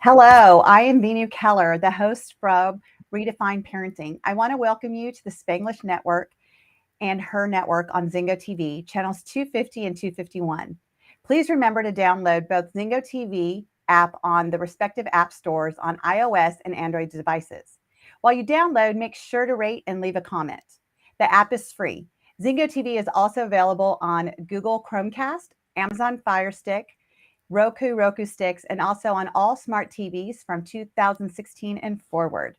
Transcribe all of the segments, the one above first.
Hello, I am Venu Keller, the host from Redefined Parenting. I want to welcome you to the Spanglish Network and her network on Zingo TV, channels 250 and 251. Please remember to download both Zingo TV app on the respective app stores on iOS and Android devices. While you download, make sure to rate and leave a comment. The app is free. Zingo TV is also available on Google Chromecast, Amazon Fire Stick, Roku sticks, and also on all smart TVs from 2016 and forward.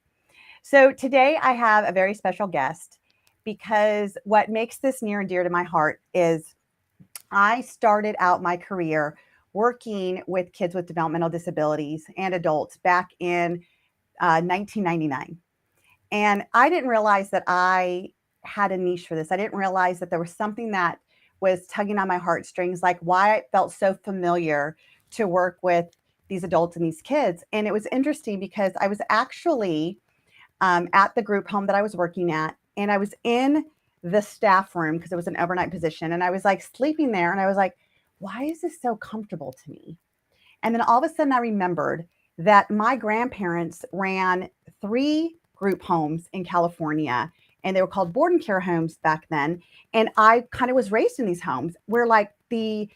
So today I have a very special guest because what makes this near and dear to my heart is I started out my career working with kids with developmental disabilities and adults back in 1999. And I didn't realize that I had a niche for this. I didn't realize that there was something that was tugging on my heartstrings, like why it felt so familiar to work with these adults and these kids. And it was interesting because I was actually at the group home that I was working at, and I was in the staff room because it was an overnight position. And I was like sleeping there, and I was like, why is this so comfortable to me? And then all of a sudden I remembered that my grandparents ran 3 group homes in California, and they were called Worden Care Homes back then. And I kind of was raised in these homes where like the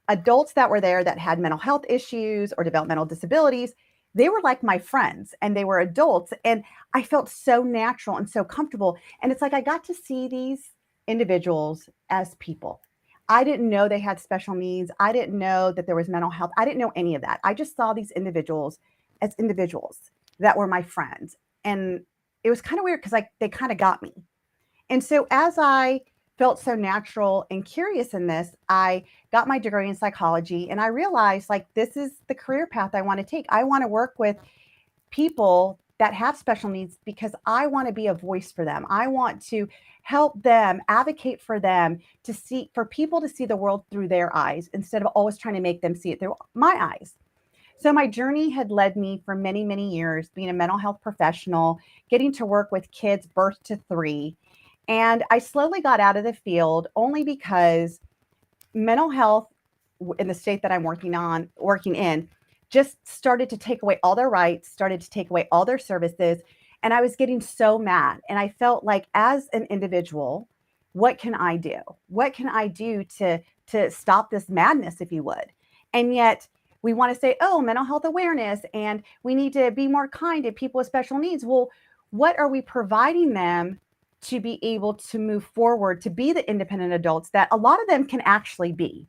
adults that were there that had mental health issues or developmental disabilities, they were like my friends and they were adults. And I felt so natural and so comfortable. And it's like I got to see these individuals as people. I didn't know they had special needs. I didn't know that there was mental health. I didn't know any of that. I just saw these individuals as individuals that were my friends. And it was kind of weird because like they kind of got me. And so as I felt so natural and curious in this, I got my degree in psychology, and I realized like this is the career path I want to take. I want to work with people that have special needs because I want to be a voice for them. I want to help them, advocate for them, to see, for people to see the world through their eyes instead of always trying to make them see it through my eyes. So my journey had led me for many, many years being a mental health professional, getting to work with kids birth to 3. And I slowly got out of the field only because mental health in the state that I'm working in, just started to take away all their rights, started to take away all their services. And I was getting so mad. And I felt like as an individual, what can I do? What can I do to stop this madness, if you would? And yet we want to say, oh, mental health awareness, and we need to be more kind to people with special needs. Well, what are we providing them to be able to move forward, to be the independent adults that a lot of them can actually be?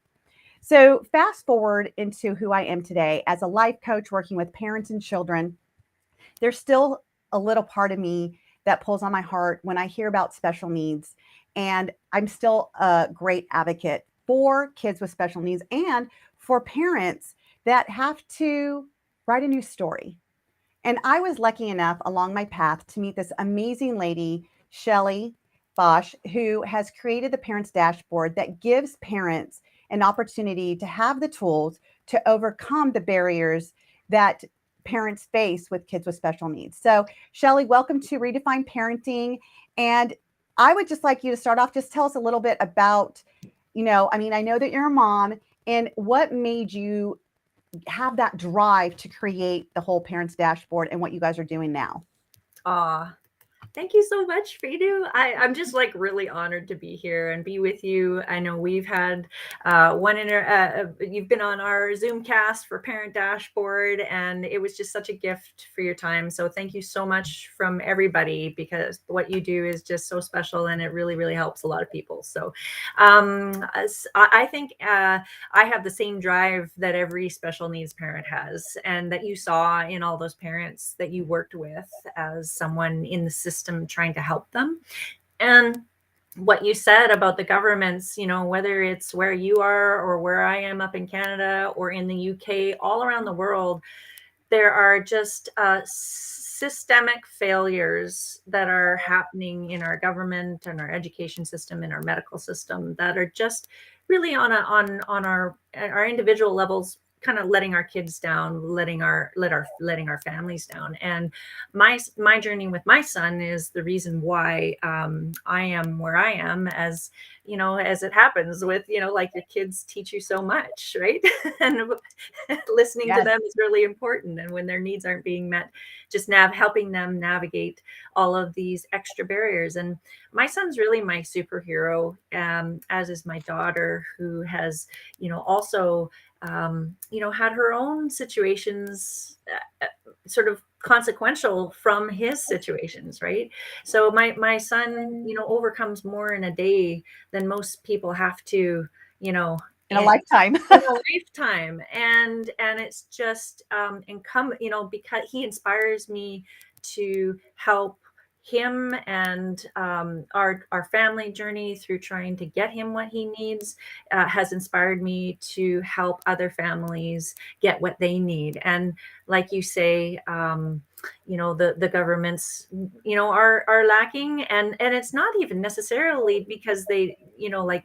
So fast forward into who I am today as a life coach working with parents and children. There's still a little part of me that pulls on my heart when I hear about special needs. And I'm still a great advocate for kids with special needs and for parents that have to write a new story. And I was lucky enough along my path to meet this amazing lady, Shelly Bosh, who has created the Parents Dashboard that gives parents an opportunity to have the tools to overcome the barriers that parents face with kids with special needs. So, Shelly, welcome to Redefine Parenting. And I would just like you to start off, just tell us a little bit about, I know that you're a mom, and what made you have that drive to create the whole Parents Dashboard and what you guys are doing now. Aw, thank you so much, Fredo. I'm just like really honored to be here and be with you. I know we've had you've been on our Zoom cast for Parent Dashboard, and it was just such a gift for your time. So thank you so much from everybody, because what you do is just so special and it really, really helps a lot of people. So I think I have the same drive that every special needs parent has, and that you saw in all those parents that you worked with as someone in the system trying to help them. And what you said about the governments, whether it's where you are or where I am up in Canada or in the UK, all around the world, there are just systemic failures that are happening in our government and our education system, in our medical system, that are just really on our individual levels, kind of letting our kids down, letting our families down. And my journey with my son is the reason why I am where I am, as as it happens with, like your kids teach you so much, right? And listening to Yes. them is really important. And when their needs aren't being met, just helping them navigate all of these extra barriers. And my son's really my superhero, as is my daughter, who has, also, had her own situations, sort of consequential from his situations, right? So my son, overcomes more in a day than most people have to, In a lifetime. in a lifetime. And it's just incumbent, because he inspires me to help him and our family journey through trying to get him what he needs, has inspired me to help other families get what they need. And like you say, the governments, are lacking, and it's not even necessarily because they, like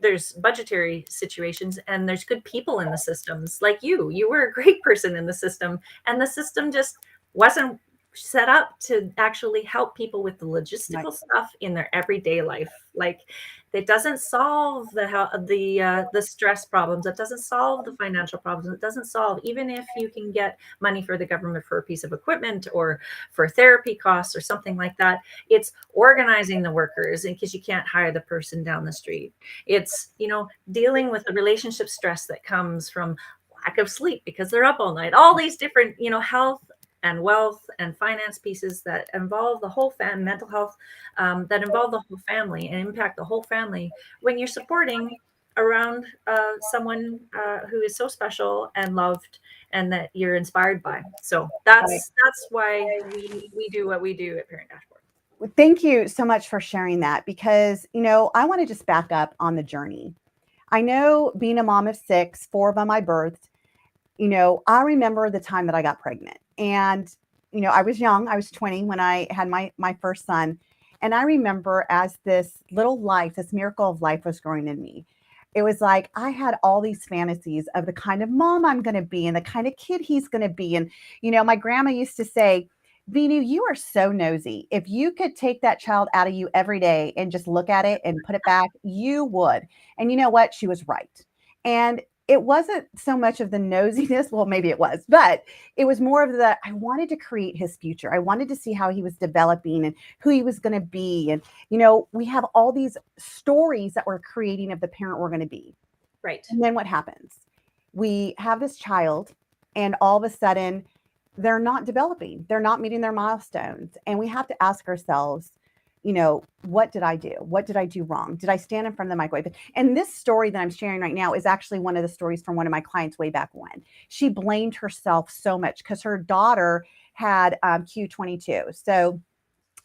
there's budgetary situations, and there's good people in the systems. Like you were a great person in the system, and the system just wasn't set up to actually help people with the logistical stuff in their everyday life. Like, it doesn't solve the stress problems. It doesn't solve the financial problems. It doesn't solve, even if you can get money for the government for a piece of equipment or for therapy costs or something like that. It's organizing the workers in case you can't hire the person down the street. It's, dealing with the relationship stress that comes from lack of sleep because they're up all night. All these different, health and wealth and finance pieces that involve the whole mental health, that involve the whole family and impact the whole family when you're supporting around someone who is so special and loved and that you're inspired by. So that's why we do what we do at Parent Dashboard. Thank you so much for sharing that, because, I want to just back up on the journey. I know, being a mom of 6, 4 of them I birthed, I remember the time that I got pregnant, and, I was young. I was 20 when I had my first son. And I remember, as this little life, this miracle of life was growing in me, it was like I had all these fantasies of the kind of mom I'm going to be and the kind of kid he's going to be. And, my grandma used to say, Vinu, you are so nosy. If you could take that child out of you every day and just look at it and put it back, you would. And you know what? She was right. And it wasn't so much of the nosiness. Well, maybe it was, but it was more of I wanted to create his future. I wanted to see how he was developing and who he was going to be. And, we have all these stories that we're creating of the parent we're going to be. Right. And then what happens? We have this child, and all of a sudden they're not developing. They're not meeting their milestones. And we have to ask ourselves, what did I do? What did I do wrong? Did I stand in front of the microwave? And this story that I'm sharing right now is actually one of the stories from one of my clients way back when. She blamed herself so much because her daughter had Q22. So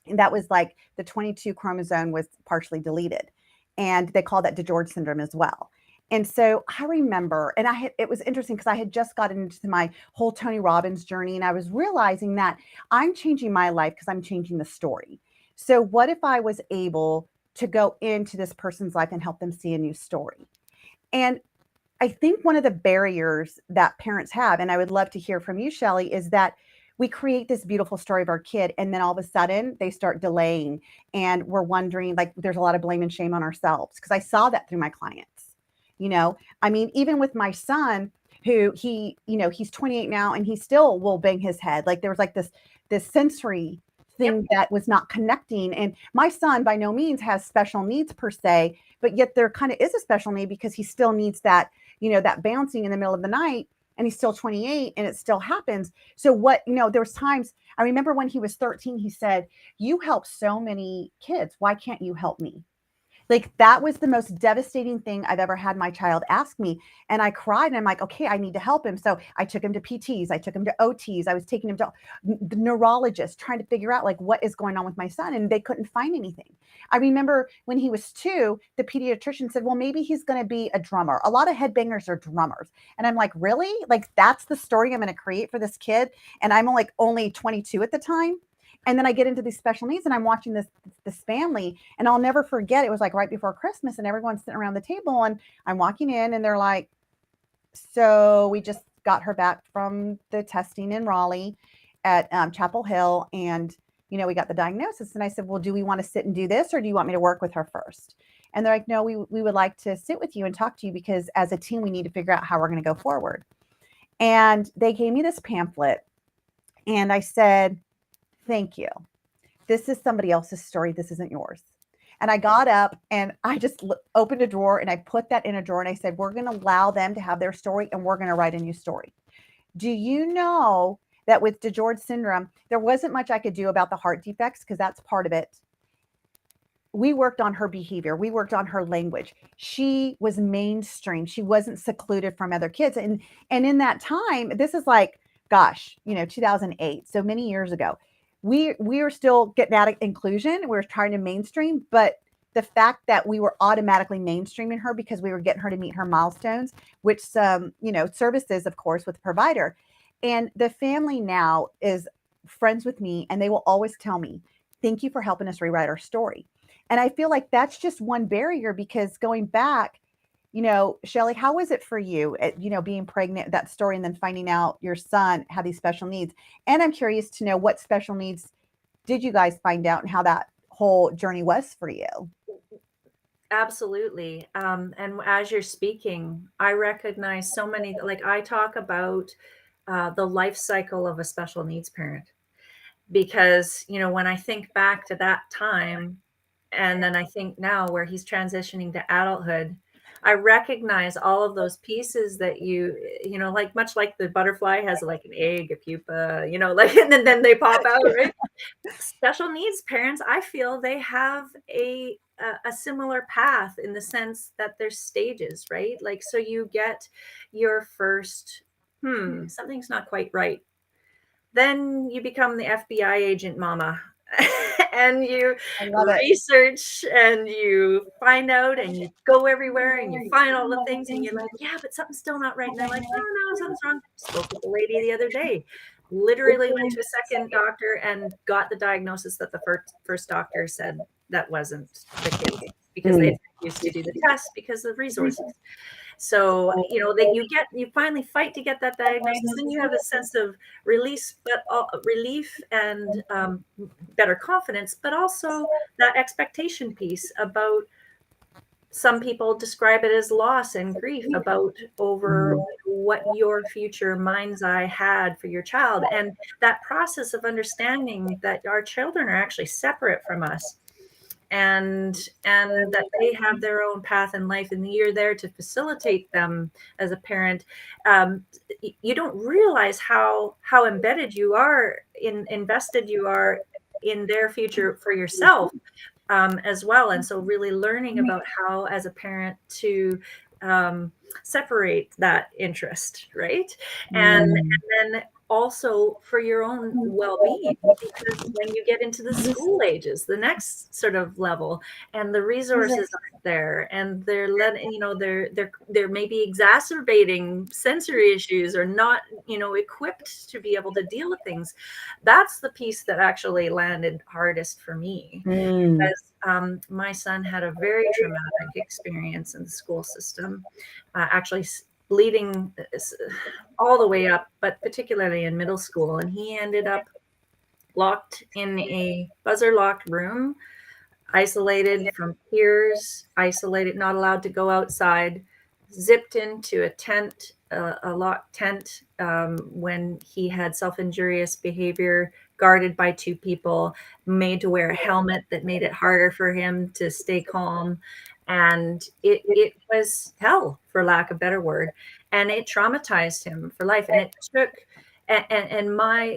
that was like the 22 chromosome was partially deleted. And they call that DiGeorge syndrome as well. And so I remember, and it was interesting because I had just gotten into my whole Tony Robbins journey, and I was realizing that I'm changing my life because I'm changing the story. So what if I was able to go into this person's life and help them see a new story? And I think one of the barriers that parents have, and I would love to hear from you, Shelly, is that we create this beautiful story of our kid, and then all of a sudden they start delaying, and we're wondering, like, there's a lot of blame and shame on ourselves, because I saw that through my clients. I mean, even with my son, who he's 28 now, and he still will bang his head. Like, there was like this sensory thing that was not connecting. And my son by no means has special needs per se, but yet there kind of is a special need because he still needs that, that bouncing in the middle of the night, and he's still 28 and it still happens. So there was times, I remember when he was 13, he said, "You help so many kids. Why can't you help me?" Like, that was the most devastating thing I've ever had my child ask me. And I cried, and I'm like, okay, I need to help him. So I took him to PTs. I took him to OTs. I was taking him to the neurologist, trying to figure out, like, what is going on with my son. And they couldn't find anything. I remember when he was 2, the pediatrician said, well, maybe he's going to be a drummer. A lot of headbangers are drummers. And I'm like, really? Like, that's the story I'm going to create for this kid? And I'm only 22 at the time. And then I get into these special needs, and I'm watching this family, and I'll never forget. It was like right before Christmas, and everyone's sitting around the table, and I'm walking in, and they're like, "So we just got her back from the testing in Raleigh at Chapel Hill, and we got the diagnosis." And I said, "Well, do we want to sit and do this, or do you want me to work with her first?" And they're like, no, we would like to sit with you and talk to you because as a team, we need to figure out how we're going to go forward. And they gave me this pamphlet and I said, thank you. This is somebody else's story. This isn't yours. And I got up and I just opened a drawer and I put that in a drawer and I said, we're going to allow them to have their story and we're going to write a new story. Do you know that with DiGeorge syndrome, there wasn't much I could do about the heart defects because that's part of it. We worked on her behavior. We worked on her language. She was mainstream. She wasn't secluded from other kids. And in that time, this is like, gosh, 2008, so many years ago. We were still getting out of inclusion. We were trying to mainstream, but the fact that we were automatically mainstreaming her because we were getting her to meet her milestones, which services, of course, with the provider. And the family now is friends with me, and they will always tell me, thank you for helping us rewrite our story. And I feel like that's just one barrier because going back, Shelly, how was it for you, being pregnant, that story, and then finding out your son had these special needs? And I'm curious to know what special needs did you guys find out and how that whole journey was for you? Absolutely. And as you're speaking, I recognize so many, like I talk about the life cycle of a special needs parent because, when I think back to that time, and then I think now where he's transitioning to adulthood, I recognize all of those pieces that like much like the butterfly has like an egg, a pupa, like, and then they pop out, right? Special needs parents, I feel they have a similar path in the sense that there's stages, right? Like, so you get your first, something's not quite right. Then you become the FBI agent mama and you I love it. research and you find out and you go everywhere and you find all the things and you're like, yeah, but something's still not right. And they're like, no, something's wrong. Spoke with a lady the other day, literally went to a second doctor and got the diagnosis that the first doctor said that wasn't the case because they refused to do the test because of resources. So, that you finally fight to get that diagnosis, then you have a sense of release, but relief and better confidence, but also that expectation piece about some people describe it as loss and grief about over what your future mind's eye had for your child. And that process of understanding that our children are actually separate from us and that they have their own path in life and you're there to facilitate them as a parent. You don't realize how embedded you are invested you are in their future for yourself as well. And so really learning about how as a parent to separate that interest, right? And then also for your own well-being, because when you get into the school ages, the next sort of level, and the resources aren't there, and they're letting they're maybe exacerbating sensory issues or not equipped to be able to deal with things. That's the piece that actually landed hardest for me because my son had a very traumatic experience in the school system, actually bleeding all the way up, but particularly in middle school. And he ended up locked in a buzzer locked room, isolated from peers, isolated, not allowed to go outside, zipped into a tent, a locked tent, when he had self-injurious behavior, guarded by two people, made to wear a helmet that made it harder for him to stay calm. And it was hell, for lack of a better word. And it traumatized him for life. And it took, and my,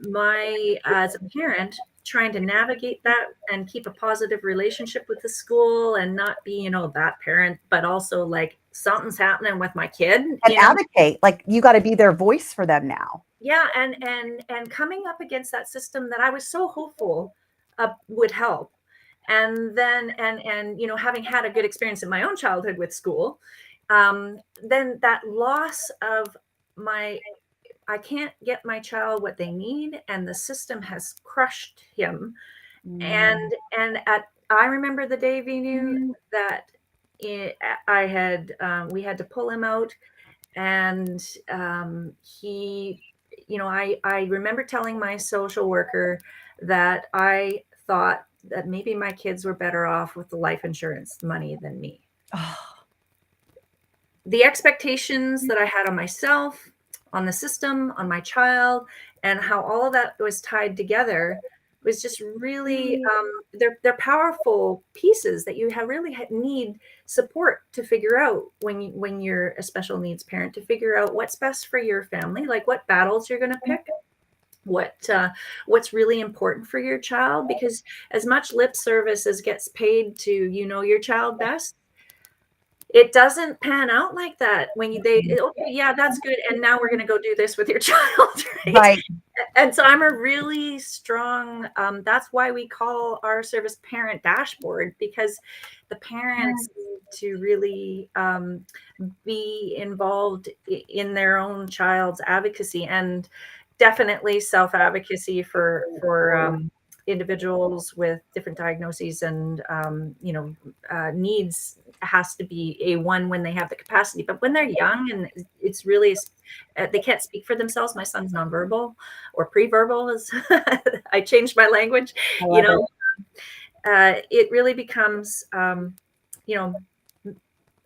my, as a parent, trying to navigate that and keep a positive relationship with the school and not be, that parent, but also like something's happening with my kid. And advocate, like you got to be their voice for them now. Yeah, and coming up against that system that I was so hopeful would help. And then and having had a good experience in my own childhood with school, then that loss of I can't get my child what they need, and the system has crushed him. And I remember the day, Vinu, that we had to pull him out, and he, I remember telling my social worker that I thought that maybe my kids were better off with the life insurance money than me. Oh, The expectations that I had on myself, on the system, on my child, and how all of that was tied together was just really they're powerful pieces that you really need support to figure out when you're a special needs parent, to figure out what's best for your family, like what battles you're going to pick, what's really important for your child, because as much lip service as gets paid to your child best, it doesn't pan out like that when okay, yeah, that's good, and now we're going to go do this with your child, right? right. And so I'm a really strong, that's why we call our service parent dashboard, because the parents need to really be involved in their own child's advocacy, and definitely self-advocacy for individuals with different diagnoses and needs has to be A1 when they have the capacity. But when they're young and it's really they can't speak for themselves. My son's nonverbal or pre-verbal, as I changed my language. I love it. It really becomes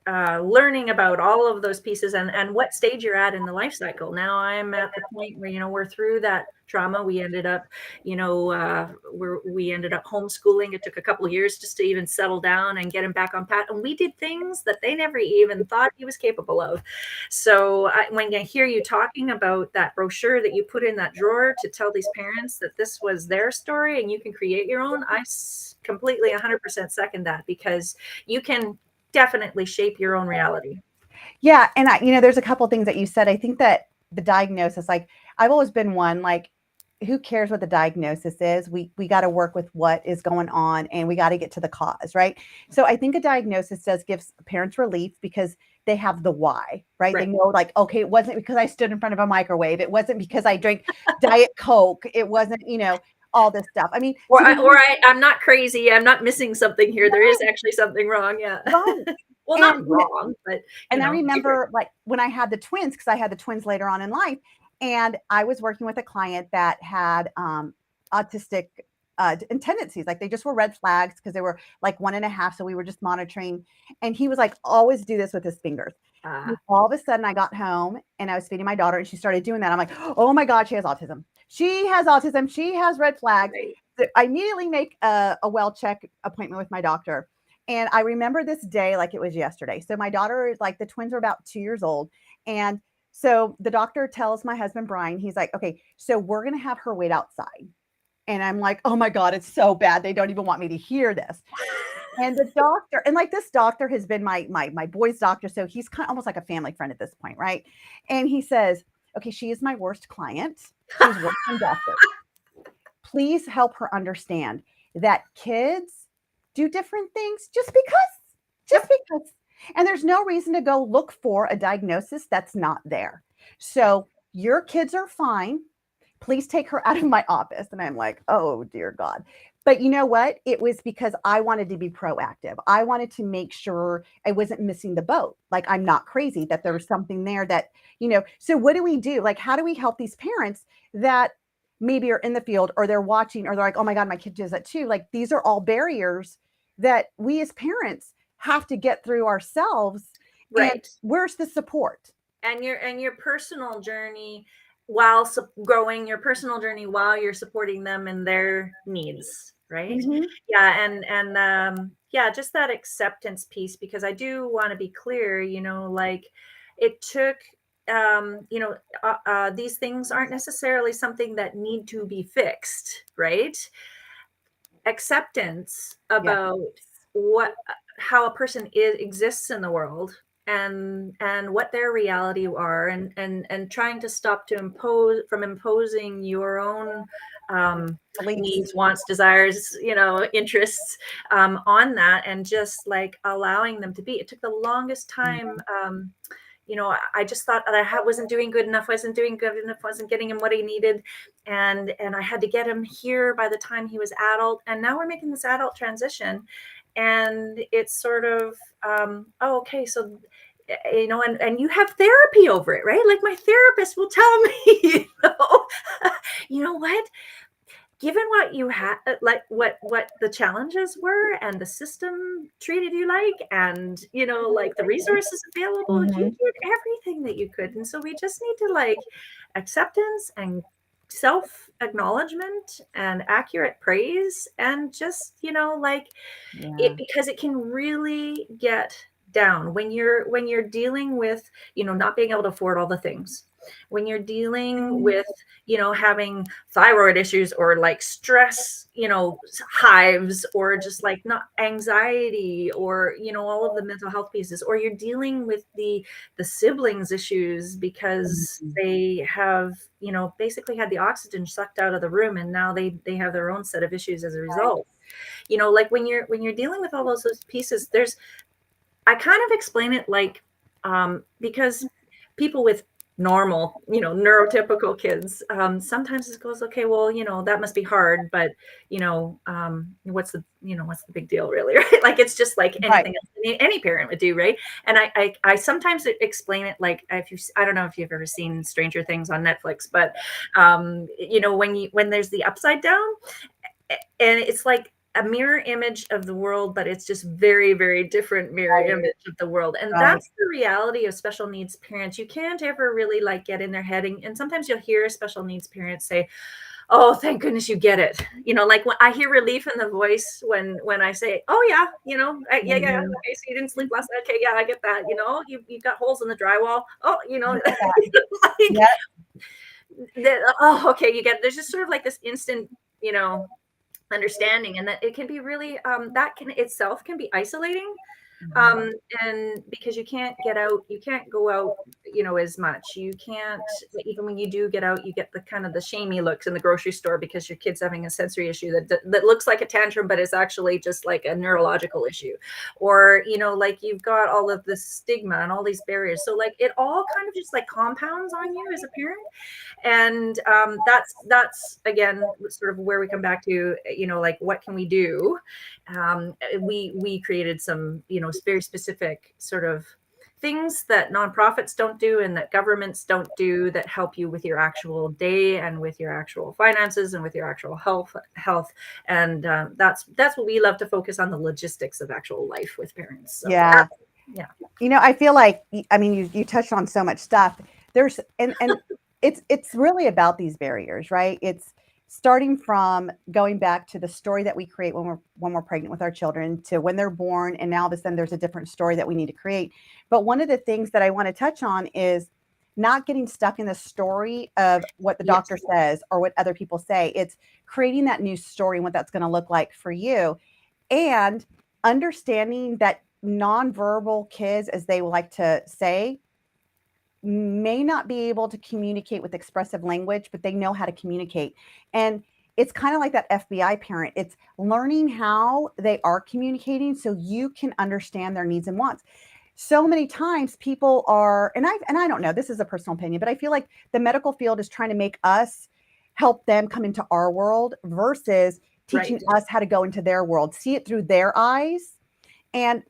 learning about all of those pieces and what stage you're at in the life cycle. Now I'm at the point where we're through that trauma. We ended up we ended up homeschooling. It took a couple of years just to even settle down and get him back on path, and we did things that they never even thought he was capable of. So when I hear you talking about that brochure that you put in that drawer to tell these parents that this was their story and you can create your own, I completely 100% second that, because you can definitely shape your own reality. Yeah. And there's a couple things that you said. I think that the diagnosis, like I've always been one, like, who cares what the diagnosis is? We got to work with what is going on, and we got to get to the cause, right? So I think a diagnosis does give parents relief because they have the why, right? They know, like, okay, it wasn't because I stood in front of a microwave. It wasn't because I drank Diet Coke. It wasn't, all this stuff. I mean, I'm not crazy. I'm not missing something here. Right. There is actually something wrong. Yeah. Right. Well, not wrong, but I remember like when I had the twins, because I had the twins later on in life, and I was working with a client that had autistic tendencies. Like they just were red flags because they were like 1.5. So we were just monitoring. And he was like, always do this with his fingers. All of a sudden I got home and I was feeding my daughter and she started doing that. I'm like, oh my God, she has autism. She has autism. She has red flags. Right. So I immediately make a well check appointment with my doctor. And I remember this day like it was yesterday. So my daughter is like, the twins are about 2 years old. And so the doctor tells my husband, Brian, he's like, okay, so we're going to have her wait outside. And I'm like, oh my God, it's so bad. They don't even want me to hear this. And the doctor, and like this doctor has been my boy's doctor. So he's kind of almost like a family friend at this point. Right. And he says, okay, she is my worst client. She's worse than doctor. Please help her understand that kids do different things just because. And there's no reason to go look for a diagnosis that's not there. So your kids are fine. Please take her out of my office. And I'm like, oh, dear God. But you know what? It was because I wanted to be proactive. I wanted to make sure I wasn't missing the boat. Like, I'm not crazy, that there was something there that, so what do we do? Like, how do we help these parents that maybe are in the field or they're watching or they're like, oh my God, my kid does that too. Like, these are all barriers that we as parents have to get through ourselves. Right. And where's the support? And your personal journey while growing your personal journey while you're supporting them in their needs, right? Mm-hmm. Yeah. And yeah, just that acceptance piece, because I do want to be clear, like it took, these things aren't necessarily something that need to be fixed, right? Acceptance about how a person exists in the world and what their reality are, and trying to stop from imposing your own needs, wants, desires, interests on that, and just like allowing them to be. It took the longest time. I just thought that I wasn't doing good enough, wasn't getting him what he needed. And I had to get him here by the time he was adult. And now we're making this adult transition. And it's sort of, okay, so, and you have therapy over it, right? Like my therapist will tell me, you know what? Given what what you had, like what the challenges were, and the system treated you like, and like the resources available. You Mhm. did everything that you could, and so we just need to like acceptance and self acknowledgement and accurate praise, and just like it, Yeah. because it can really get down when you're dealing with not being able to afford all the things, when you're dealing with having thyroid issues, or like stress hives, or just like not anxiety, or all of the mental health pieces, or you're dealing with the siblings issues because Mhm. they have basically had the oxygen sucked out of the room, and now they have their own set of issues as a Right. result. Like when you're dealing with all those pieces, I kind of explain it like, because people with normal neurotypical kids, sometimes it goes, okay, well, that must be hard, but what's the big deal, really? Right? Like, it's just like Right. anything else any parent would do, right? And I sometimes explain it like, I don't know if you've ever seen Stranger Things on Netflix, but when there's the upside down, and it's like a mirror image of the world, but it's just very, very different mirror Right. image of the world. And Right. that's the reality of special needs parents. You can't ever really like get in their head. And sometimes you'll hear special needs parents say, "Oh, thank goodness you get it." Like, when I hear relief in the voice when I say, "Oh yeah, yeah, yeah, Mhm. okay, so you didn't sleep last night. Okay, yeah, I get that. You've got holes in the drywall. Oh, I get that. like Yep. oh, okay, there's just sort of like this instant, you know, understanding, and that it can be really that can itself can be isolating, Mhm. um and because you can't get out, you can't go out as much, you can't, even when you do get out, you get the kind of the shamey looks in the grocery store because your kid's having a sensory issue that looks like a tantrum, but is actually just like a neurological issue, or like you've got all of this stigma and all these barriers, so like it all kind of just like compounds on you as a parent. And that's again sort of where we come back to, like, what can we do? We created some very specific sort of things that nonprofits don't do and that governments don't do, that help you with your actual day and with your actual finances and with your actual health. And that's what we love to focus on, the logistics of actual life with parents. So Yeah. yeah. I feel like, I mean, you touched on so much stuff. There's and it's really about these barriers, right? It's starting from going back to the story that we create when we're pregnant with our children, to when they're born, and now all of a sudden there's a different story that we need to create. But one of the things that I want to touch on is not getting stuck in the story of what the doctor Yes. says or what other people say. It's creating that new story and what that's going to look like for you, and understanding that nonverbal kids, as they like to say, may not be able to communicate with expressive language, but they know how to communicate. And it's kind of like that FBI parent. It's learning how they are communicating so you can understand their needs and wants. So many times people are, and I don't know, this is a personal opinion, but I feel like the medical field is trying to make us help them come into our world versus teaching Right. us how to go into their world, see it through their eyes. And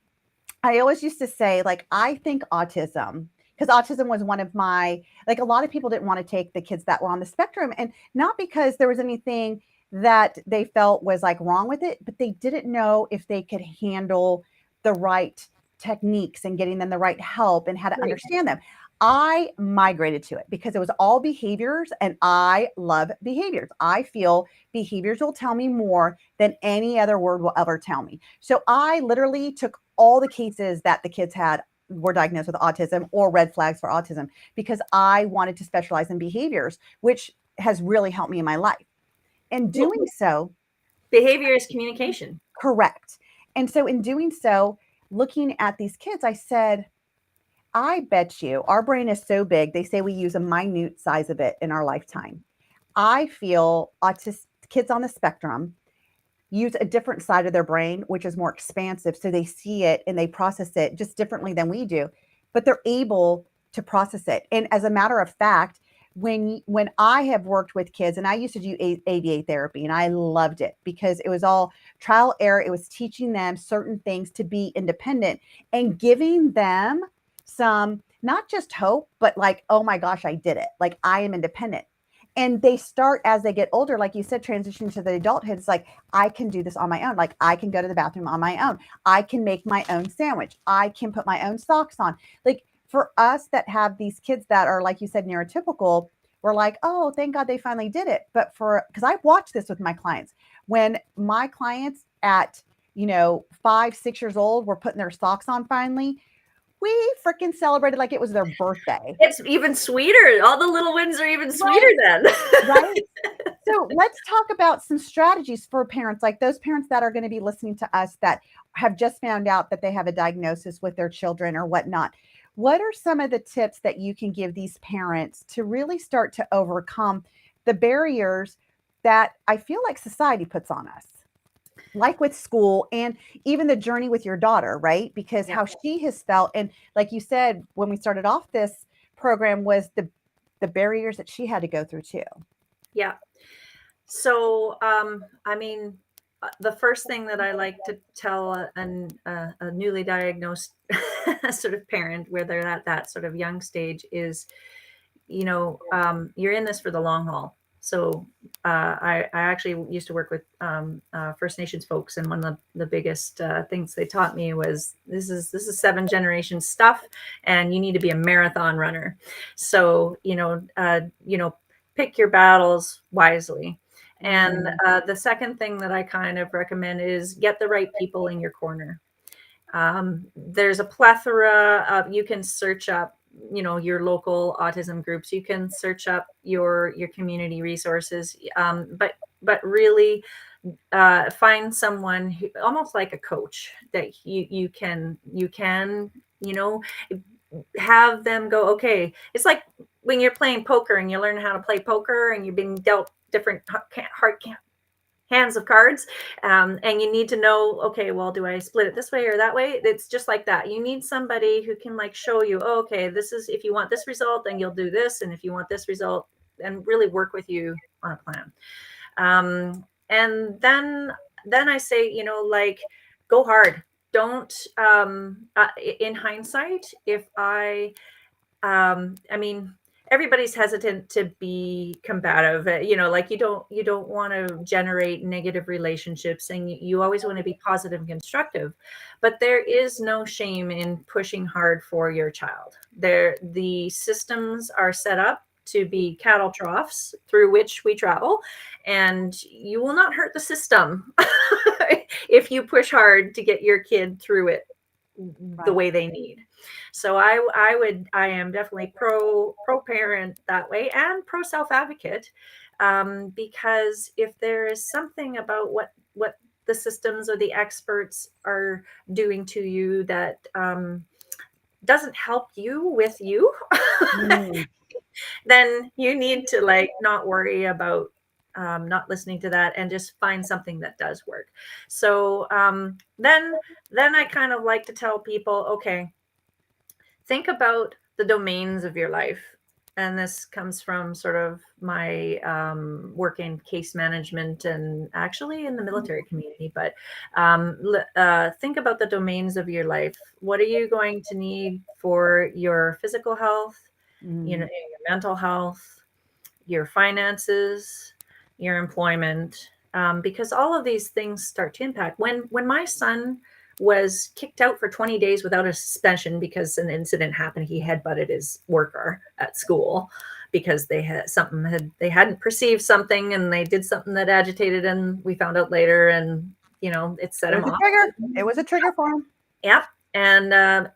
I always used to say, like, I think autism, because autism was one of my, like, a lot of people didn't want to take the kids that were on the spectrum, and not because there was anything that they felt was like wrong with it, but they didn't know if they could handle the right techniques and getting them the right help and how to Right. understand them. I migrated to it because it was all behaviors, and I love behaviors. I feel behaviors will tell me more than any other word will ever tell me. So I literally took all the cases that the kids had were diagnosed with autism or red flags for autism because I wanted to specialize in behaviors, which has really helped me in my life. And Well, doing so, behavior is communication. correct. And so in doing so, looking at these kids, I said, I bet you our brain is so big, they say we use a minute size of it in our lifetime. I feel autistic kids on the spectrum use a different side of their brain, which is more expansive. So they see it and they process it just differently than we do, but they're able to process it. And as a matter of fact, when I have worked with kids, and I used to do ABA therapy, and I loved it because it was all trial error. It was teaching them certain things to be independent and giving them some, not just hope, but like, oh my gosh, I did it. Like, I am independent. And they start as they get older, like you said, transition to the adulthood. It's like, I can do this on my own. Like, I can go to the bathroom on my own. I can make my own sandwich. I can put my own socks on. Like, for us that have these kids that are, like you said, neurotypical, we're like, oh, thank God they finally did it. But because I've watched this with my clients, when my clients at, 5, 6 years old were putting their socks on finally, we freaking celebrated like it was their birthday. It's even sweeter. All the little wins are even sweeter Right. then. Right. So let's talk about some strategies for parents, like those parents that are going to be listening to us that have just found out that they have a diagnosis with their children or whatnot. What are some of the tips that you can give these parents to really start to overcome the barriers that I feel like society puts on us? Like with school and even the journey with your daughter, right? Because Yeah. how she has felt, and like you said when we started off this program, was the barriers that she had to go through too. Yeah. So, I mean, the first thing that I like to tell a newly diagnosed sort of parent, where they're at that sort of young stage, is, you're in this for the long haul. So I actually used to work with First Nations folks, and one of the biggest things they taught me was this is 7 generation stuff, and you need to be a marathon runner. So pick your battles wisely. And the second thing that I kind of recommend is get the right people in your corner. There's a plethora of, you can search up, your local autism groups. You can search up your community resources, but really find someone who, almost like a coach, that you can have them go, okay. It's like when you're playing poker and you learn how to play poker and you're being dealt different hard hands of cards, and you need to know, okay, well, do I split it this way or that way? It's just like that. You need somebody who can like show you, oh, okay, this is, if you want this result, then you'll do this, and if you want this result, and really work with you on a plan. And then I say, like, go hard. Don't in hindsight, if I mean, everybody's hesitant to be combative. Like, you don't want to generate negative relationships, and you always want to be positive and constructive. But there is no shame in pushing hard for your child. The systems are set up to be cattle troughs through which we travel, and you will not hurt the system if you push hard to get your kid through it the way they need. So I am definitely pro parent that way, and pro self advocate, because if there is something about what the systems or the experts are doing to you that doesn't help you with you, Mm. then you need to, like, not worry about not listening to that, and just find something that does work. So then I kind of like to tell people, okay, think about the domains of your life. And this comes from sort of my work in case management, and actually in the military community. But think about the domains of your life. What are you going to need for your physical health, your mental health, your finances, your employment? Because all of these things start to impact. When my son was kicked out for 20 days without a suspension because an incident happened, he headbutted his worker at school because they hadn't perceived something, and they did something that agitated, and we found out later, and it set him off. It was a trigger for him. Yep. And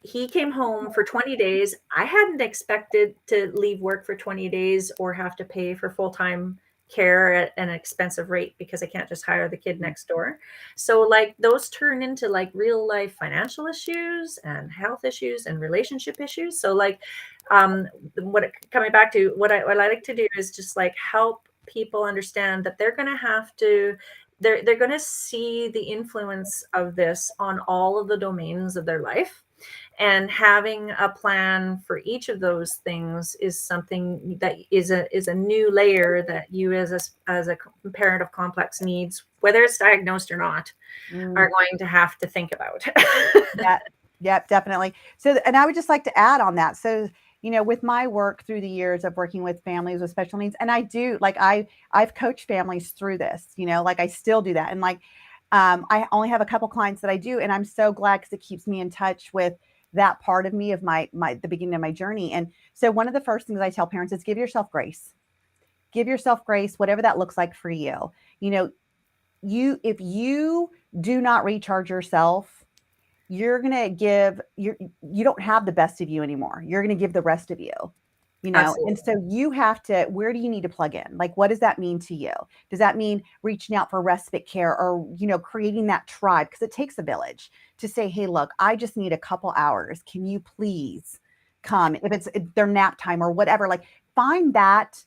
he came home for 20 days. I hadn't expected to leave work for 20 days or have to pay for full-time care at an expensive rate, because I can't just hire the kid next door. So, like, those turn into like real life financial issues and health issues and relationship issues. So, like, coming back to what I like to do is just like help people understand that they're going to have to, they're going to see the influence of this on all of the domains of their life. And having a plan for each of those things is something that is a new layer that you, as a parent of complex needs, whether it's diagnosed or not, are going to have to think about. Yeah, definitely. So, and I would just like to add on that. So, with my work through the years of working with families with special needs, and I do like I've coached families through this, like I still do that. And like I only have a couple clients that I do, and I'm so glad because it keeps me in touch with that part of me of my the beginning of my journey. And so one of the first things I tell parents is give yourself grace. Give yourself grace, whatever that looks like for you. You know, if you do not recharge yourself, you're going to give you don't have the best of you anymore. You're going to give the rest of you. And Absolutely. so you have to, where do you need to plug in? Like, what does that mean to you? Does that mean reaching out for respite care, or creating that tribe? Because it takes a village to say, hey, look, I just need a couple hours, can you please come? If it's their nap time or whatever, like, find that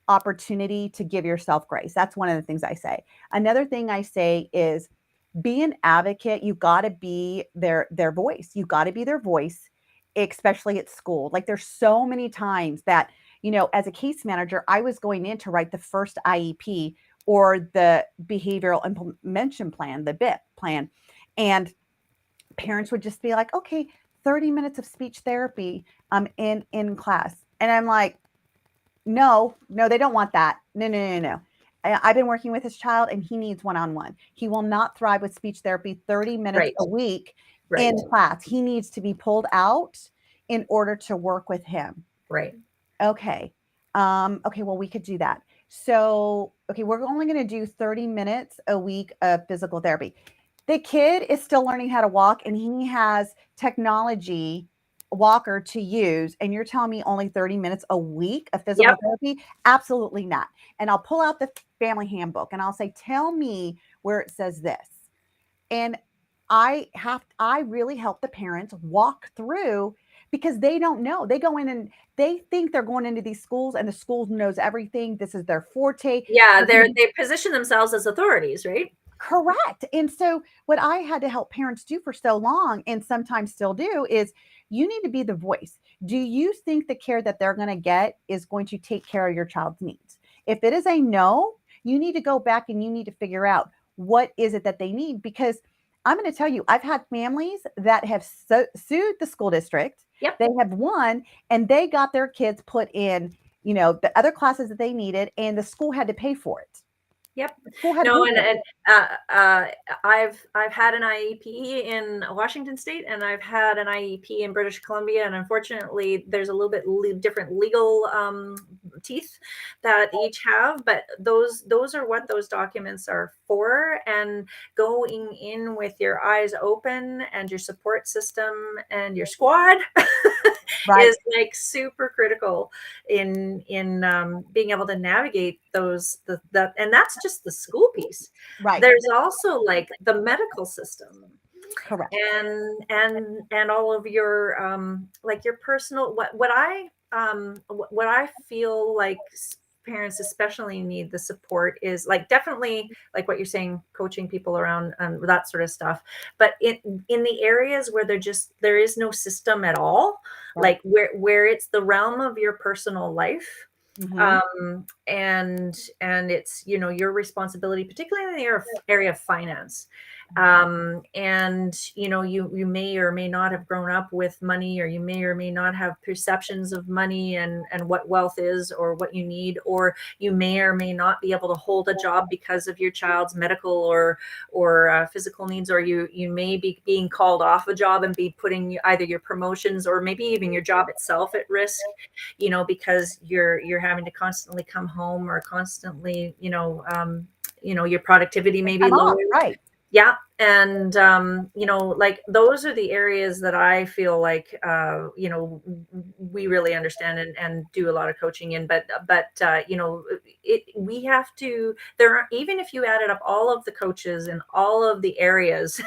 opportunity to give yourself grace. That's one of the things I say. Another thing I say is be an advocate. You got to be their voice. You got to be their voice, especially at school. Like, there's so many times that, as a case manager, I was going in to write the first IEP or the behavioral implementation plan, the BIP plan. And parents would just be like, okay, 30 minutes of speech therapy in class. And I'm like, no, no, they don't want that. No, no, no, no. I've been working with this child and he needs one-on-one. He will not thrive with speech therapy 30 minutes Right. a week Right. in class. He needs to be pulled out in order to work with him. Right. Okay. Okay, well, we could do that. So, okay, we're only going to do 30 minutes a week of physical therapy. The kid is still learning how to walk and he has technology walker to use, and you're telling me only 30 minutes a week of physical Yep. therapy? Absolutely not. And I'll pull out the family handbook and I'll say, tell me where it says this. And I really help the parents walk through, because they don't know. They go in and they think they're going into these schools and the school knows everything. This is their forte. Yeah, they position themselves as authorities, right? Correct. And so, what I had to help parents do for so long, and sometimes still do, is you need to be the voice. Do you think the care that they're going to get is going to take care of your child's needs? If it is a no, you need to go back and you need to figure out what is it that they need. Because I'm going to tell you, I've had families that have sued the school district. Yep. They have won, and they got their kids put in, the other classes that they needed, and the school had to pay for it. Yep. The school had to No, pay and, for it. and I've had an IEP in Washington State, and I've had an IEP in British Columbia, and unfortunately, there's a little bit different legal teeth that each have, but those are what those documents are for. And going in with your eyes open and your support system and your squad Right. is like super critical in being able to navigate and that's just the school piece. Right. There's also like the medical system Correct. and all of your like your personal what I feel like parents especially need the support is like definitely like what you're saying, coaching people around and that sort of stuff, but in the areas where there is no system at all, Right. like where it's the realm of your personal life, Mhm. and it's your responsibility, particularly in the area of finance, and you may or may not have grown up with money, or you may or may not have perceptions of money and what wealth is or what you need, or you may or may not be able to hold a job because of your child's medical or physical needs, or you may be being called off a job and be putting either your promotions or maybe even your job itself at risk, because you're having to constantly come home, or constantly your productivity may be I'm low. off. Right. Yeah. And like those are the areas that I feel like we really understand and do a lot of coaching in, but we have to, even if you added up all of the coaches in all of the areas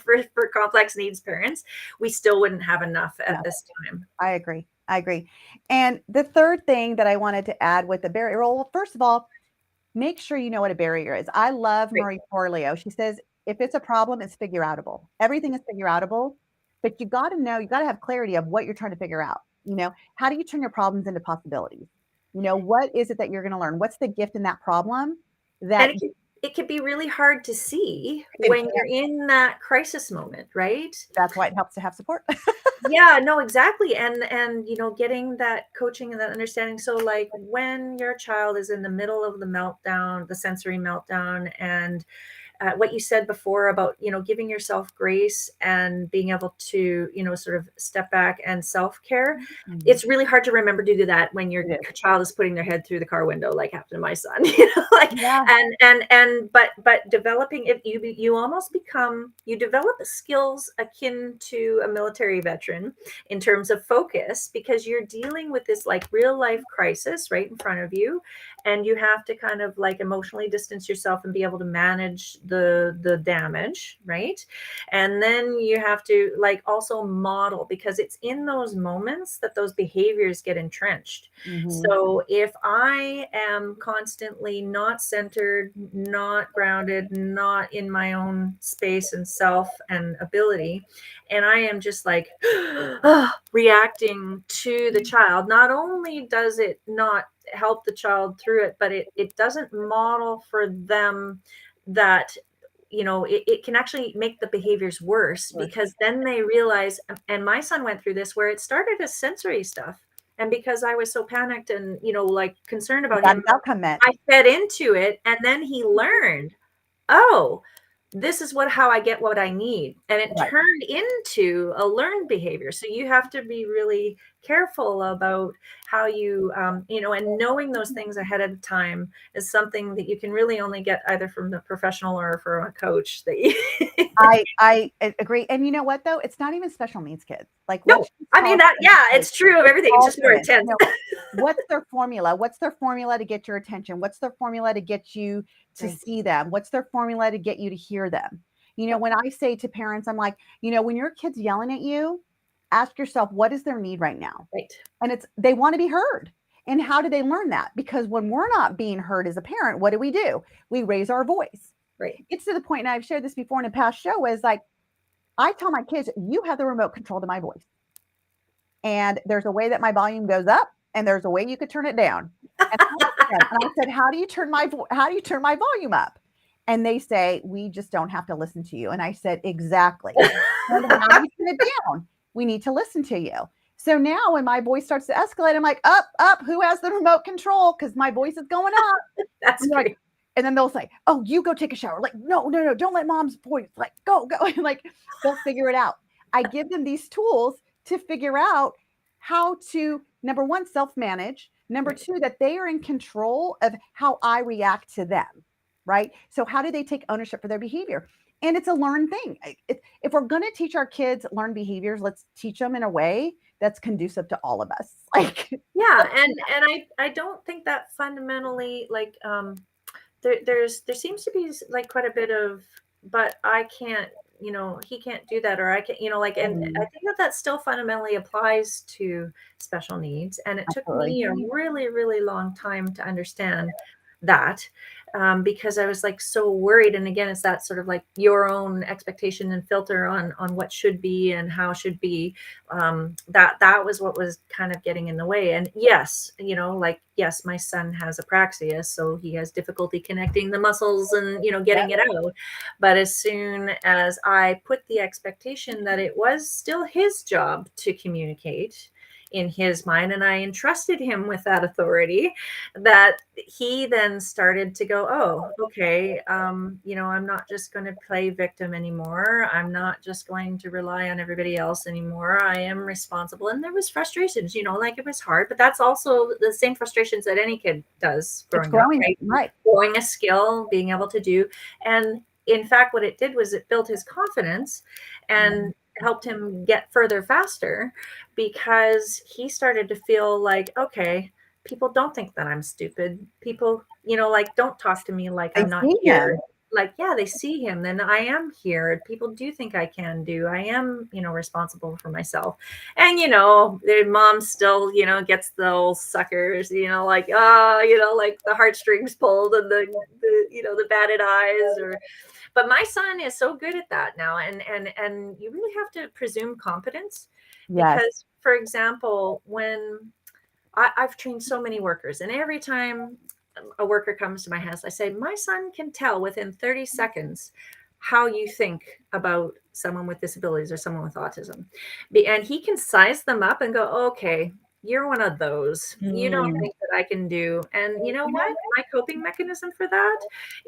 for complex needs parents, we still wouldn't have enough at No, this time. I agree. I agree. And the third thing that I wanted to add with the barrier, well, first of all, make sure you know what a barrier is. I love Right. Marie Forleo. She says, if it's a problem, it's figure outable. Everything is figure outable, but you got to know, you got to have clarity of what you're trying to figure out. How do you turn your problems into possibilities? What is it that you're going to learn? What's the gift in that problem And that, it can, it can be really hard to see It when you're in that crisis moment, right? That's why it helps to have support. Yeah, no, exactly. And getting that coaching and that understanding. So like when your child is in the middle of the meltdown, the sensory meltdown, and what you said before about giving yourself grace and being able to sort of step back and self-care, Mhm. it's really hard to remember to do that when your It is. child is putting their head through the car window, like happened to my son. Like, Yeah. but developing it, you almost become, you develop skills akin to a military veteran in terms of focus, because you're dealing with this like real life crisis right in front of you, and you have to kind of like emotionally distance yourself and be able to manage the damage, right? And then you have to like also model, because it's in those moments that those behaviors get entrenched. Mhm. So if I am constantly not centered, not grounded, not in my own space and self and ability, and I am just like reacting to the child, not only does it not help the child through it, but it doesn't model for them that it can actually make the behaviors worse, Worse. because then they realize, and my son went through this, where it started as sensory stuff, and because I was so panicked and like concerned You about got him, his outcome met. I fed into it, and then he learned, oh, this is how I get what I need. And it Right. turned into a learned behavior. So you have to be really careful about how and knowing those things ahead of time is something that you can really only get either from the professional or from a coach that you I agree. And you know what though? It's not even special needs kids. Like no, let's just I mean talk that, about yeah, this. it's true of It's everything. It's all just more humans. intense. What's their formula? What's their formula to get your attention? What's their formula to get you to Right. see them? What's their formula to get you to hear them? When I say to parents, I'm like, when your kid's yelling at you, ask yourself, what is their need right now? Right. And it's they want to be heard. And how do they learn that? Because when we're not being heard as a parent, what do? We raise our voice. Right. It's to the point, and I've shared this before in a past show, is like, I tell my kids, you have the remote control to my voice. And there's a way that my volume goes up, and there's a way you could turn it down. And I asked them, and I said, how do you turn my volume up? And they say, we just don't have to listen to you. And I said, exactly. And how do you turn it down? We need to listen to you. So now when my voice starts to escalate, I'm like, up, who has the remote control? Because my voice is going up. That's And they're like, great. and then they'll say, oh, you go take a shower. Like, no, don't let mom's voice, like, go. And like, they'll figure it out. I give them these tools to figure out how to, number one, self-manage. Number Right. two, that they are in control of how I react to them. Right. So how do they take ownership for their behavior? And it's a learned thing. If we're going to teach our kids learned behaviors, let's teach them in a way that's conducive to all of us. Like, Yeah, and I don't think that fundamentally, like, there seems to be like quite a bit of, but I can't, he can't do that, or I can't, like, and I think that still fundamentally applies to special needs. And it took absolutely. me a really, really long time to understand that, because I was like so worried. And again, it's that sort of like your own expectation and filter on what should be and how should be. That was what was kind of getting in the way. And yes, like, yes, my son has apraxia, so he has difficulty connecting the muscles and getting it out. But as soon as I put the expectation that it was still his job to communicate in his mind, and I entrusted him with that authority, that he then started to go, oh, okay, I'm not just going to play victim anymore. I'm not just going to rely on everybody else anymore. I am responsible. And there was frustrations, like it was hard, but that's also the same frustrations that any kid does It's growing up, growing, right? right? Growing a skill, being able to do. And in fact, what it did was it built his confidence and helped him get further faster, because he started to feel like, okay, people don't think that I'm stupid. People, like, don't talk to me like They I'm not see here. him. Like, yeah, they see him, then I am here. People do think I can do. I am, responsible for myself. And, their mom still, gets those suckers, like, like the heartstrings pulled and the batted eyes, or, but my son is so good at that now. And you really have to presume competence, Yes. because, for example, when I've trained so many workers, and every time a worker comes to my house, I say, my son can tell within 30 seconds how you think about someone with disabilities or someone with autism. And he can size them up and go, okay, you're one of those. You don't Mm. think that I can do. And you know what? My coping mechanism for that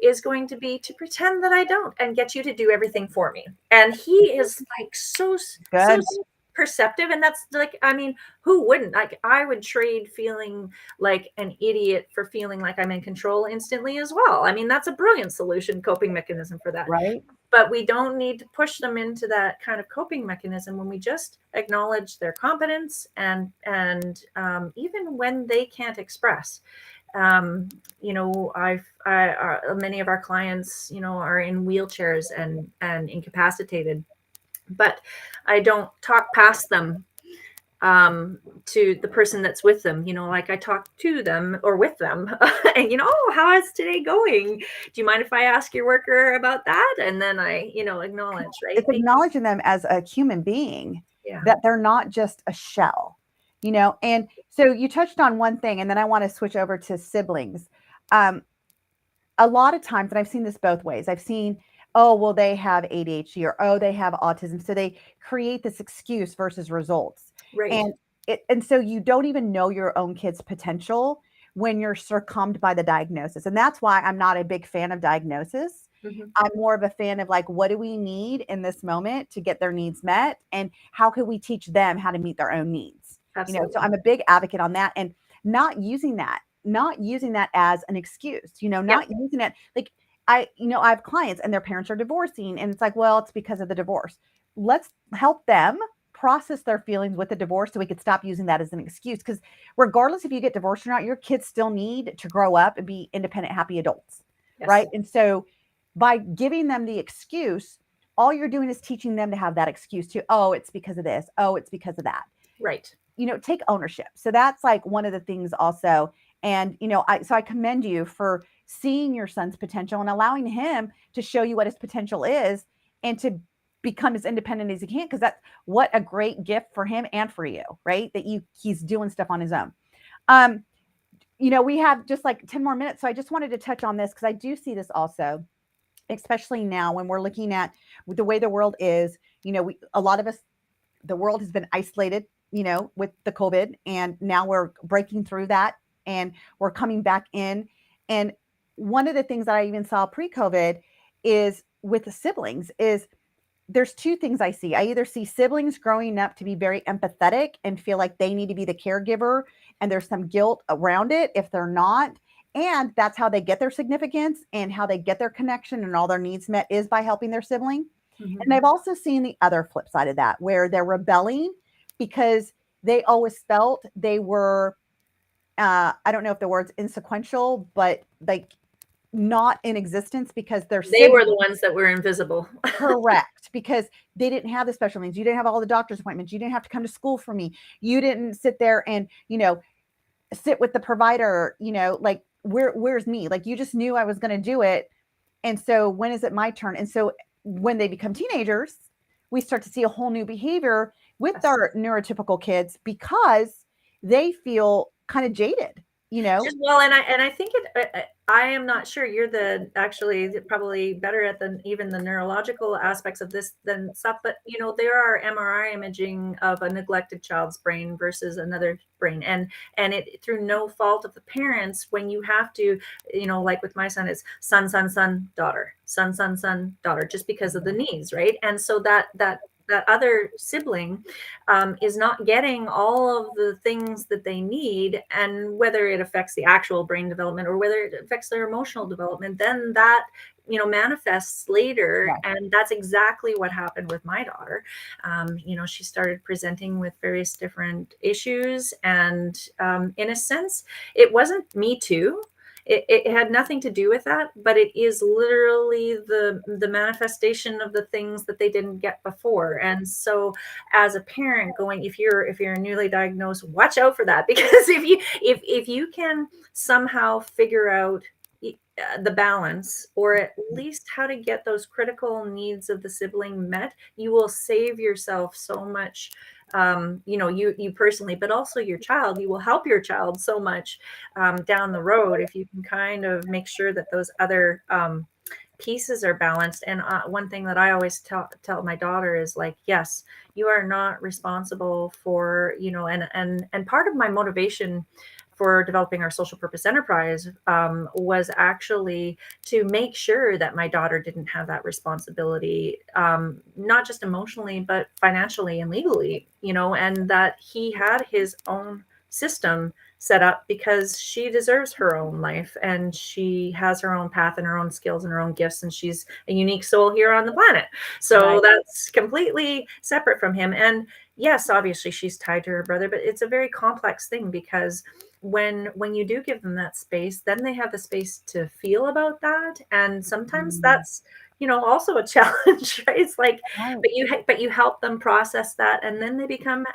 is going to be to pretend that I don't and get you to do everything for me. And he is like so Good. perceptive. And that's like, I mean, who wouldn't? Like, I would trade feeling like an idiot for feeling like I'm in control instantly as well. I mean, that's a brilliant solution, coping mechanism for that. Right. But we don't need to push them into that kind of coping mechanism when we just acknowledge their competence and even when they can't express. You know, many of our clients, you know, are in wheelchairs and incapacitated, but I don't talk past them to the person that's with them. You know, like I talk to them or with them and, you know, oh, how is today going? Do you mind if I ask your worker about that? And then I, you know, acknowledge, right? It's acknowledging them as a human being, Yeah. that they're not just a shell, you know. And so you touched on one thing, and then I want to switch over to siblings. Um, a lot of times, and I've seen this both ways. I've seen, oh, well, they have ADHD, or oh, they have autism. So they create this excuse versus results. Right. And and so you don't even know your own kid's potential when you're succumbed by the diagnosis. And that's why I'm not a big fan of diagnosis. Mm-hmm. I'm more of a fan of like, what do we need in this moment to get their needs met? And how can we teach them how to meet their own needs? You know, so Absolutely. I'm a big advocate on that, and not using that as an excuse, you know, Yep. not using it like, I have clients and their parents are divorcing, and it's like, well, it's because of the divorce. Let's help them process their feelings with the divorce so we could stop using that as an excuse. Because regardless if you get divorced or not, your kids still need to grow up and be independent, happy adults. Right. Yes. And so by giving them the excuse, all you're doing is teaching them to have that excuse to, oh, it's because of this. Oh, it's because of that. Right. You know, take ownership. So that's like one of the things also. And, you know, I commend you for seeing your son's potential and allowing him to show you what his potential is and to become as independent as he can. Cause that's what a great gift for him and for you, right? That he's doing stuff on his own. Um, you know, we have just like 10 more minutes. So I just wanted to touch on this because I do see this also, especially now when we're looking at the way the world is. You know, a lot of us, the world has been isolated, you know, with the COVID, and now we're breaking through that and we're coming back in. And one of the things that I even saw pre-COVID is with the siblings is there's two things I see. I either see siblings growing up to be very empathetic and feel like they need to be the caregiver, and there's some guilt around it if they're not. And that's how they get their significance and how they get their connection and all their needs met is by helping their sibling. Mm-hmm. And I've also seen the other flip side of that, where they're rebelling because they always felt they were, I don't know if the word's insequential, but like not in existence because they're They were siblings. the ones that were invisible. Correct, because they didn't have the special needs. You didn't have all the doctor's appointments. You didn't have to come to school for me. You didn't sit there and, you know, sit with the provider, you know, like where's me? Like you just knew I was going to do it. And so when is it my turn? And so when they become teenagers, we start to see a whole new behavior with Yes. our neurotypical kids because they feel kind of jaded, you know? Just well, and I think I am not sure. You're actually probably better at even the neurological aspects of this than stuff. But you know, there are MRI imaging of a neglected child's brain versus another brain, and it through no fault of the parents. When you have to, you know, like with my son, it's son, daughter, son, daughter, just because of the needs, right? And so that other sibling is not getting all of the things that they need, and whether it affects the actual brain development or whether it affects their emotional development, then that, you know, manifests later. Right. And that's exactly what happened with my daughter. You know, she started presenting with various different issues, and in a sense it wasn't me too. It had nothing to do with that, but it is literally the manifestation of the things that they didn't get before. And so as a parent going, if you're newly diagnosed, watch out for that, because if you can somehow figure out the balance, or at least how to get those critical needs of the sibling met, you will save yourself so much you personally, but also your child. You will help your child so much down the road if you can kind of make sure that those other pieces are balanced. And one thing that I always tell my daughter is like, yes, you are not responsible for, and part of my motivation for developing our social purpose enterprise was actually to make sure that my daughter didn't have that responsibility, not just emotionally, but financially and legally, and that he had his own system set up because she deserves her own life and she has her own path and her own skills and her own gifts, and she's a unique soul here on the planet. So Right. that's completely separate from him. And yes, obviously she's tied to her brother, but it's a very complex thing because when you do give them that space, then they have the space to feel about that. And sometimes that's also a challenge, right? It's like, Right. but you help them process that, and then they become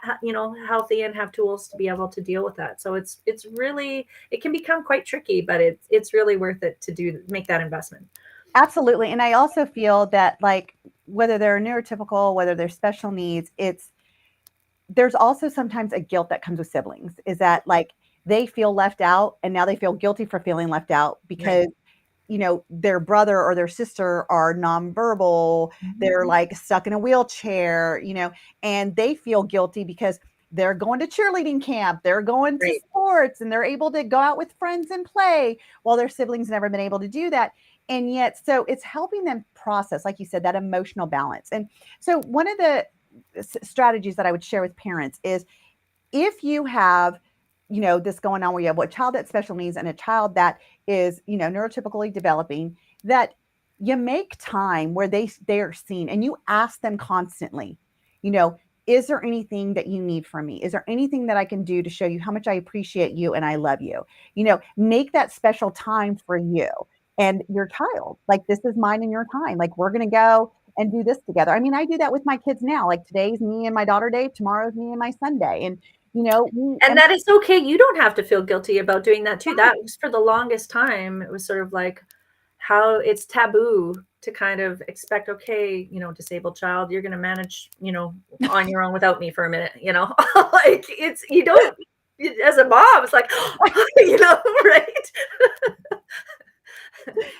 healthy and have tools to be able to deal with that. So it's really, it can become quite tricky, but it's really worth it to make that investment. Absolutely. And I also feel that, like, whether they're neurotypical, whether they're special needs, there's also sometimes a guilt that comes with siblings, is that like they feel left out and now they feel guilty for feeling left out Right. because their brother or their sister are nonverbal, they're Mhm. like stuck in a wheelchair, and they feel guilty because they're going to cheerleading camp, they're going to Right. sports, and they're able to go out with friends and play while their siblings never been able to do that. And yet, so it's helping them process, like you said, that emotional balance. And so one of the strategies that I would share with parents is, if you have this going on where you have a child that's special needs and a child that is neurotypically developing, that you make time where they are seen and you ask them constantly, you know is there anything that you need from me? Is there anything that I can do to show you how much I appreciate you and I love you? Make that special time for you and your child. Like, this is mine and your time. Like, we're going to go and do this together. I mean, I do that with my kids now. Like, today's me and my daughter day, tomorrow's me and my son day. And And that is okay. You don't have to feel guilty about doing that too. right, That was for the longest time. It was sort of like how it's taboo to kind of expect, okay, disabled child, you're going to manage, on your own without me for a minute, like you don't, as a mom, it's like, right?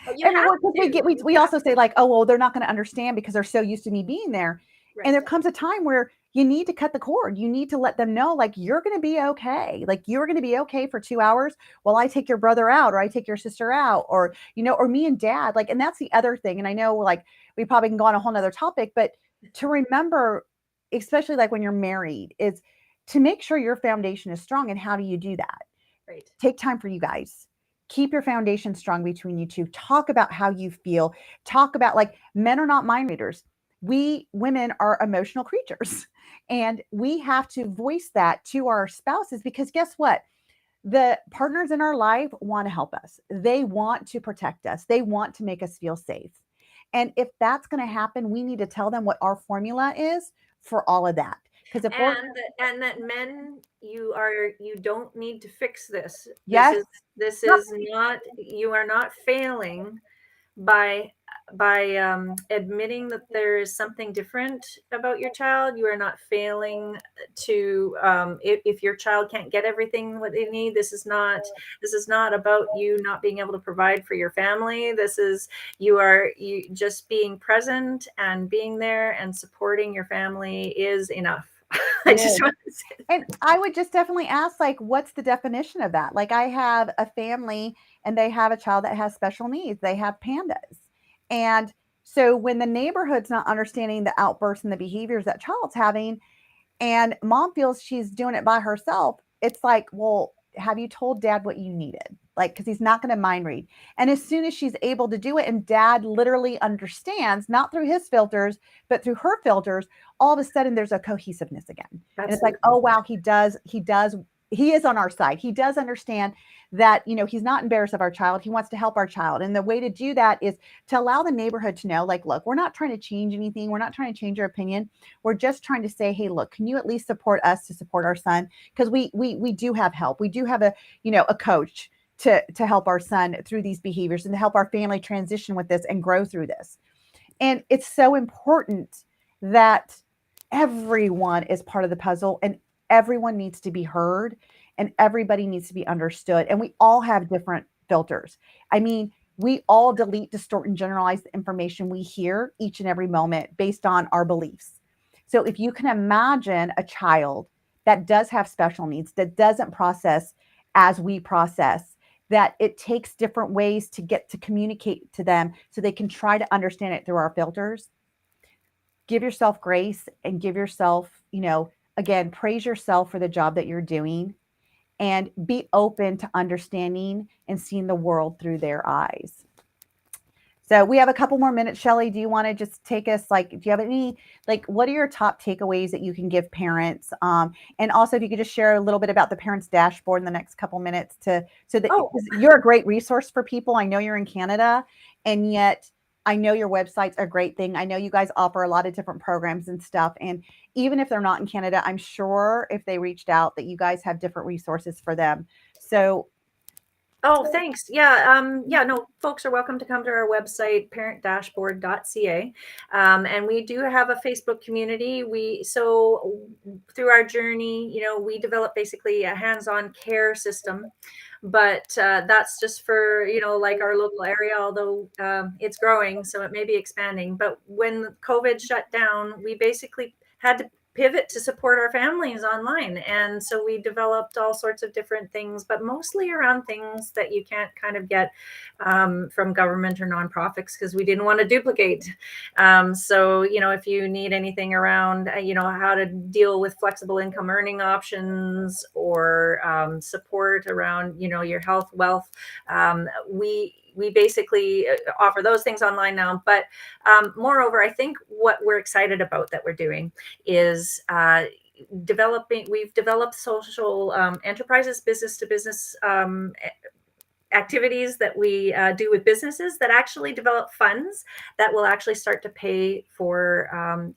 But you and have because to. we also say like, oh well, they're not going to understand because they're so used to me being there. And Right. there comes a time where you need to cut the cord. You need to let them know, like, you're going to be okay. Like, you're going to be okay for 2 hours while I take your brother out, or I take your sister out, or or me and dad. Like, and that's the other thing. And I know, like, we probably can go on a whole nother topic, but to remember, especially like when you're married, is to make sure your foundation is strong. And how do you do that? Right. Take time for you guys. Keep your foundation strong between you two. Talk about how you feel. Talk about, like, men are not mind readers. We women are emotional creatures. And we have to voice that to our spouses, because guess what? The partners in our life want to help us. They want to protect us. They want to make us feel safe. And if that's going to happen, we need to tell them what our formula is for all of that. Because if we're, And that men, you don't need to fix this. this yes, is this is not, you are not failing by admitting that there is something different about your child. You are not failing to, if your child can't get everything what they need. This is not about you not being able to provide for your family. This is, you just being present and being there and supporting your family is enough. I it just is. want to say. And I would just definitely ask, like, what's the definition of that? Like, I have a family and they have a child that has special needs. They have pandas. And so when the neighborhood's not understanding the outbursts and the behaviors that child's having, and mom feels she's doing it by herself, it's like, well, have you told dad what you needed? Like, because he's not going to mind read. And as soon as she's able to do it and dad literally understands, not through his filters, but through her filters, all of a sudden there's a cohesiveness again. And it's like, Absolutely. oh, wow, he is on our side. He does understand that, he's not embarrassed of our child. He wants to help our child. And the way to do that is to allow the neighborhood to know, like, look, we're not trying to change anything. We're not trying to change your opinion. We're just trying to say, hey, look, can you at least support us to support our son? Because we do have help. We do have a coach to help our son through these behaviors and to help our family transition with this and grow through this. And it's so important that everyone is part of the puzzle, and everyone needs to be heard, and everybody needs to be understood. And we all have different filters. I mean, we all delete, distort, and generalize the information we hear each and every moment based on our beliefs. So if you can imagine a child that does have special needs, that doesn't process as we process, that it takes different ways to get to communicate to them so they can try to understand it through our filters. Give yourself grace and give yourself, again, praise yourself for the job that you're doing, and be open to understanding and seeing the world through their eyes. So we have a couple more minutes. Shelly, do you want to just take us, like, do you have any, like, what are your top takeaways that you can give parents? And also if you could just share a little bit about the parents dashboard in the next couple minutes, so that, Oh, because you're a great resource for people. I know you're in Canada, and yet I know your website's a great thing. I know you guys offer a lot of different programs and stuff. And even if they're not in Canada, I'm sure if they reached out that you guys have different resources for them. So Oh, thanks. Yeah, no, folks are welcome to come to our website, parentdashboard.ca. And we do have a Facebook community. So through our journey, we developed basically a hands-on care system, but that's just for, like our local area, although it's growing, so it may be expanding. But when COVID shut down, we basically had to pivot to support our families online. And so we developed all sorts of different things, but mostly around things that you can't kind of get from government or nonprofits, because we didn't want to duplicate. So, if you need anything around, how to deal with flexible income earning options, or support around, your health, wealth, we basically offer those things online now. But moreover, I think what we're excited about that we're doing is we've developed social enterprises, business to business activities that we do with businesses that actually develop funds that will actually start to pay for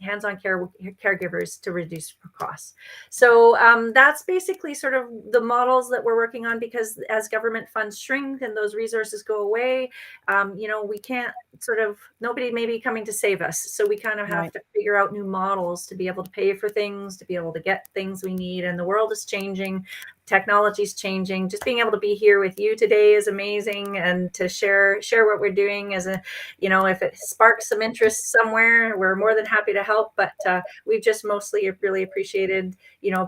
hands-on caregivers to reduce costs. So that's basically sort of the models that we're working on, because as government funds shrink and those resources go away, we can't nobody may be coming to save us. So we kind of have right. to figure out new models to be able to pay for things, to be able to get things we need. And the world is changing. Technology's changing. Just being able to be here with you today is amazing, and to share what we're doing as if it sparks some interest somewhere, we're more than happy to help. But we've just mostly really appreciated,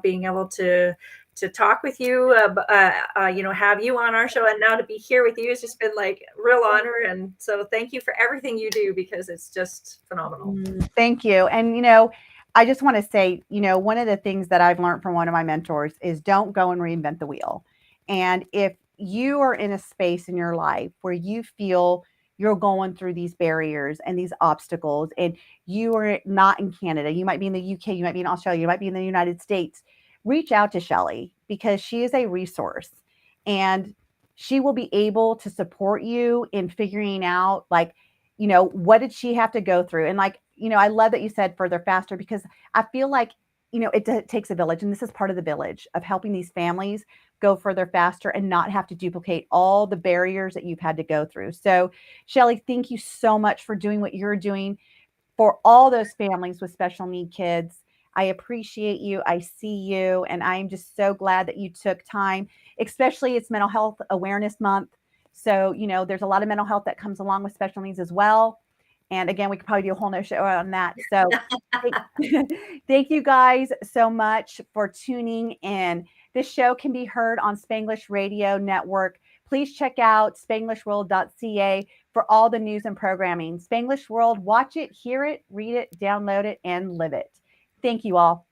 being able to talk with you, have you on our show, and now to be here with you has just been like real honor. And so thank you for everything you do, because it's just phenomenal. Thank you. And, I just want to say, one of the things that I've learned from one of my mentors is don't go and reinvent the wheel. And if you are in a space in your life where you feel you're going through these barriers and these obstacles, and you are not in Canada, you might be in the UK, you might be in Australia, you might be in the United States, reach out to Shelly, because she is a resource, and she will be able to support you in figuring out, like, what did she have to go through? And, like, I love that you said further, faster, because I feel like, it takes a village. And this is part of the village of helping these families go further, faster, and not have to duplicate all the barriers that you've had to go through. So, Shelly, thank you so much for doing what you're doing for all those families with special need kids. I appreciate you. I see you. And I'm just so glad that you took time, especially it's Mental Health Awareness Month. So, there's a lot of mental health that comes along with special needs as well. And again, we could probably do a whole nother show on that. So thank you guys so much for tuning in. This show can be heard on Spanglish Radio Network. Please check out spanglishworld.ca for all the news and programming. Spanglish World, watch it, hear it, read it, download it, and live it. Thank you all.